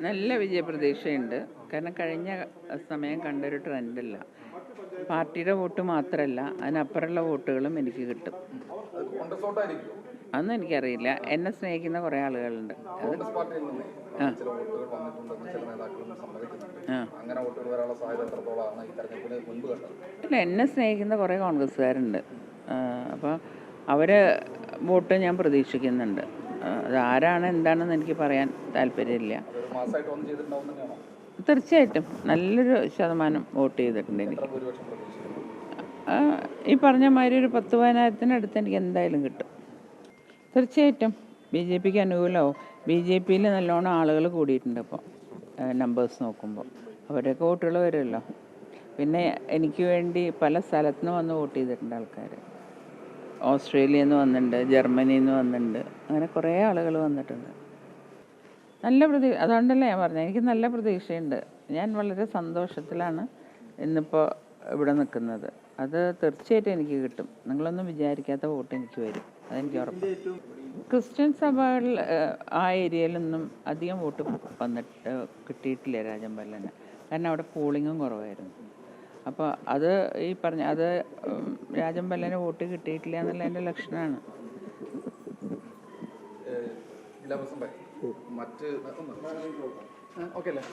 നല്ല വിജയപ്രതീക്ഷയുണ്ട്. കാരണം കഴിഞ്ഞ സമയം കണ്ടൊരു ട്രെൻഡല്ല. പാർട്ടിയുടെ വോട്ട് മാത്രമല്ല, അതിനപ്പുറമുള്ള വോട്ടുകളും എനിക്ക് കിട്ടും. അതൊന്നും എനിക്കറിയില്ല. എന്നെ സ്നേഹിക്കുന്ന കുറേ ആളുകളുണ്ട്. അത് ആ അല്ല, എന്നെ സ്നേഹിക്കുന്ന കുറേ കോൺഗ്രസ്സുകാരുണ്ട്. അപ്പോൾ അവർ വോട്ട് ഞാൻ പ്രതീക്ഷിക്കുന്നുണ്ട്. അതാരാണ് എന്താണെന്ന് എനിക്ക് പറയാൻ താല്പര്യമില്ല. തീർച്ചയായിട്ടും നല്ലൊരു ശതമാനം വോട്ട് ചെയ്തിട്ടുണ്ട് എനിക്ക്. ഈ പറഞ്ഞ മാതിരി ഒരു 10,000-ത്തിനടുത്ത് എനിക്ക് എന്തായാലും കിട്ടും. തീർച്ചയായിട്ടും ബി ജെ പിക്ക് അനുകൂലമാവും. ബി ജെ പിയിൽ നല്ലോണം ആളുകൾ കൂടിയിട്ടുണ്ട് ഇപ്പോൾ. നമ്പേഴ്സ് നോക്കുമ്പോൾ അവരൊക്കെ വോട്ടുകൾ വരുമല്ലോ. പിന്നെ എനിക്ക് വേണ്ടി പല സ്ഥലത്തു നിന്ന് വന്ന് വോട്ട് ചെയ്തിട്ടുണ്ട് ആൾക്കാർ. ഓസ്ട്രേലിയയിൽ നിന്ന് വന്നിട്ടുണ്ട്, ജർമ്മനിയിൽ നിന്ന് വന്നിട്ടുണ്ട്, അങ്ങനെ കുറേ ആളുകൾ വന്നിട്ടുണ്ട്. നല്ല അതുകൊണ്ടല്ലേ ഞാൻ പറഞ്ഞത്, എനിക്ക് നല്ല പ്രതീക്ഷയുണ്ട്. ഞാൻ വളരെ സന്തോഷത്തിലാണ് ഇന്നിപ്പോൾ ഇവിടെ നിൽക്കുന്നത്. അത് തീർച്ചയായിട്ടും എനിക്ക് കിട്ടും. നിങ്ങളൊന്നും വിചാരിക്കാത്ത വോട്ട് എനിക്ക് വരും, അതെനിക്ക് ഉറപ്പ്. ക്രിസ്ത്യൻ സഭകളിൽ ആ ഏരിയയിലൊന്നും അധികം വോട്ട് കിട്ടിയിട്ടില്ല രാജമ്പല്ലന്. കാരണം അവിടെ പോളിങ്ങും കുറവായിരുന്നു. അപ്പോൾ അത് ഈ പറഞ്ഞ അത് രാജമ്പല്ലന് വോട്ട് കിട്ടിയിട്ടില്ല എന്നുള്ളതിൻ്റെ ലക്ഷണമാണ്. മറ്റ് ഓക്കെ അല്ലേ?